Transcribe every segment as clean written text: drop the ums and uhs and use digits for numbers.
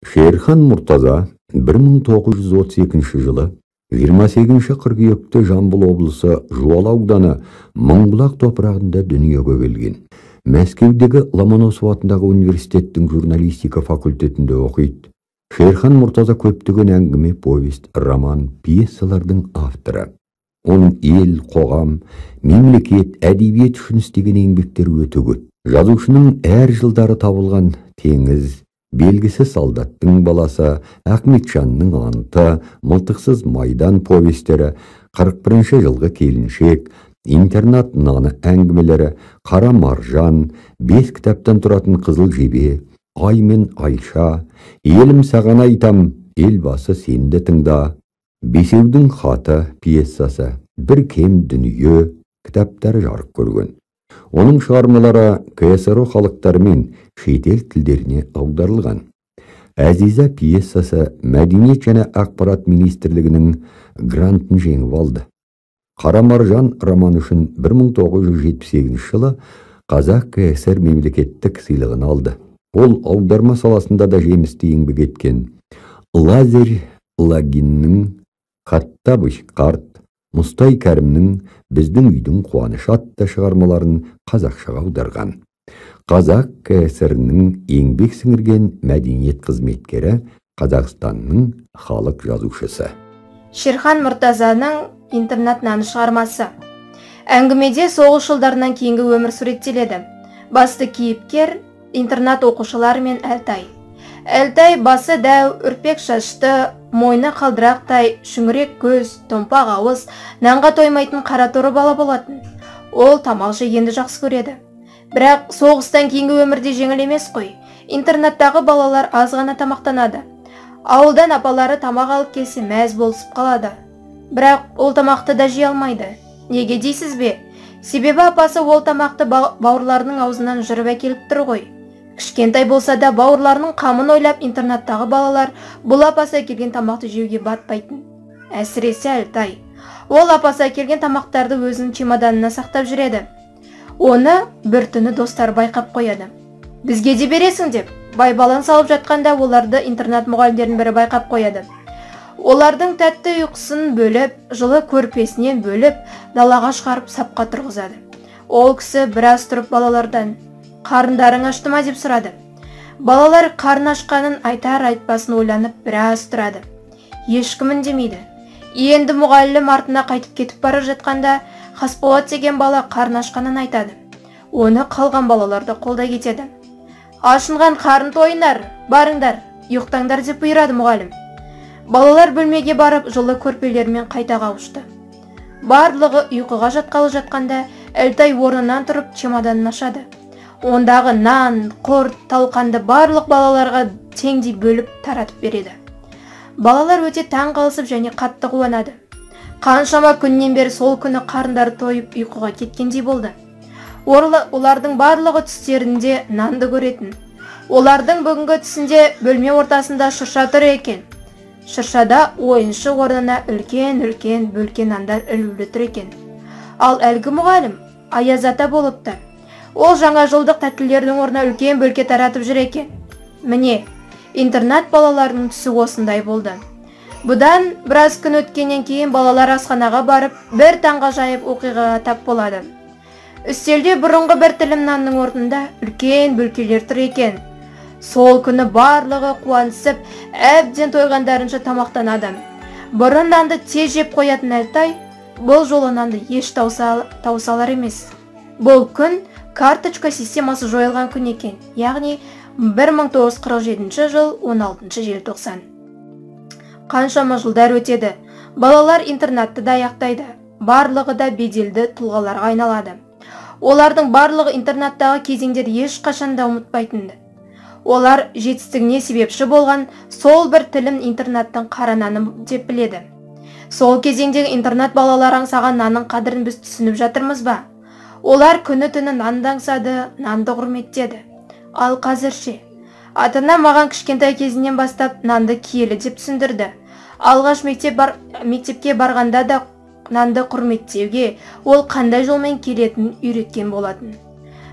Шерхан Муртаза 1932 жылы 28 қыркүйекте Жамбыл облысы Жуалы ауданы Мыңбұлақ топырағында дүниеге келген. Мәскеудегі Ломоносов атындағы университеттің журналистика факультетінде оқиды. Шерхан Муртаза көптеген әңгіме, повесть, роман, пьесалардың авторы. Оның ел, қоғам, мемлекет, әдебиет үшін істеген еңбектері өте көп. Жазушының әр жылдары табылған теңіз, белгісіз солдаттың баласы, Ахметжанның анты, мылтықсыз майдан повестері, 41 жылғы келіншек, интернат наны әңгімелері, қара маржан, 5 кітаптан тұратын қызыл жебе, ай мен айша, елім саған айтам, елбасы сенді тыңда, бесеудің хаты пьесасы, бір кем дүние кітаптары жарық көрген. Оның шығармалары КСР халықтары мен шетел тілдеріне аударылған. Әзиза пьесасы Мәдениет және ақпарат министрлігінің грантын жеңіп алды. Қара маржан роман үшін 1978 жылы Қазақ КСР мемлекеттік сыйлығын алды. Ол аударма саласында да жемісті еңбек еткен. Лазарь Лагиннің Хаттабыш қарт, Мұстай Кәрімнің Біздің үйдің қуанышы атты шығармаларын қазақшаға аударған. Қазақ КСР-нің еңбек сіңірген мәдениет қызметкері, Қазақстанның халық жазушысы. Шерхан Муртазаның интернат наны шығармасы. Әңгімеде соғыс жылдарынан кейінгі өмір суреттеледі. Басты кейіпкер интернат оқушылары мен Әлтай. Әлтай басы дәу, үрпек шашты, мойны қалдырақтай, шүңірек көз, томпақ ауыз, нанға тоймайтын қара торы бала болатын. Ол тамақ жегенді жақсы көреді. Бірақ соғыстан кейінгі өмірде жеңіл емес қой. Интернаттағы балалар аз ғана тамақтанады. Ауылдан апалары тамақ алып келсе мәз болысып қалады. Бірақ ол тамақты да жей алмайды. Неге дейсіз бе? Себебі апасы ол тамақты бауырларының аузынан жырып әкеліп тұр ғой. Кішкентай болса да бауырларының қамын ойлап интернаттағы балалар бұл апасы әкелген тамақты жеуге батпайтын. Әсіресе Әлтай. Ол апасы әкелген тамақтарды өзінің чемоданына сақтап жүреді. Оны бір түні достары байқап қояды. Бізге де бересің деп, байбалан салып жатқанда оларды интернат мұғалімдерінің бірі байқап қояды. Олардың тәтті ұйқысын бөліп, жылы көрпесінен бөліп, далаға шығарып сапқа тұрғызады. Ол кісі біраз тұрып балалардан: «Қарындарың ашты ма?» деп сұрады. Балалар қарын ашқанын айтар айтпасын ойланып біраз тұрады. Ешкім үндемейді. Енді мұғалім артына қайтып кетіп бара жатқанда, Хасболат деген бала қарын ашқанын айтады. Оны қалған балалар да қолдай кетеді. «Ашынған қарын тойынар, барыңдар, ұйықтаңдар» деп бұйырады мұғалім. Балалар бөлмеге барып, жылы көрпелермен қайта қауышты. Барлығы ұйқыға жатқалы жатқанда, Әлтай орнынан тұрып чемоданын ашады. Ондағы нан, құрт, талқанды барлық балаларға теңдей бөліп таратып береді. Балалар өте таң қалысып және қатты қуанады. Қаншама күннен бері сол күні қарындары тойып ұйқыға кеткендей болды. Олардың барлығы түстерінде нанды көретін. Олардың бүгінгі түсінде бөлме ортасында шырша тұр екен. Шыршада ойыншы орнына үлкен бөлке нандар ілулі тұр екен. Ал әлгі мұғалім Аяз ата болыпты. Ол жаңа жылдық тәттілердің орнына үлкен бөлке таратып жүр екен. Міне, интернат балаларының түсі осындай болды. Бұдан біраз күн өткеннен кейін балалар асханаға барып, бір таңғажайып оқиғаға тап болады. Үстелде бұрынғы бір тілім нанның орнында үлкен бөлкелер тұр екен. Сол күні барлығы қуанысып, әбден тойғандарынша тамақтанады. Бұрын нанды тез жеп қоятын Әлтай, бұл жолы нанды еш таусалар емес. Бұл күн карточка системасы жойылған күн екен, яғни 1947 жыл 16 желтоқсан. Қаншама жылдар өтеді. Балалар интернатты да аяқтайды. Барлығы да беделді тұлғаларға айналады. Олардың барлығы интернаттағы кезеңдерді ешқашан да ұмытпайтынды. Олар жетістігіне себепші болған сол бір тілім интернаттың қара наны деп біледі. Сол кезеңдегі интернат балалар аңсаған нанның қадірін біз түсініп жатырмыз ба? Олар күні түні нанды аңсады, нанды құрметтеді. Ал қазірше, атына маған кішкентай кезінен бастап нанды киелі деп түсіндірді. Алғаш мектепке барғанда да нанды құрметтеуге, ол қандай жолмен келетінін үйреткен болатын.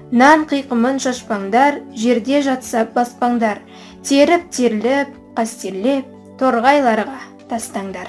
Нан қиқымын шашпаңдар, жерде жатса баспаңдар. Теріп-терліп, қастерлеп, торғайларға тастаңдар.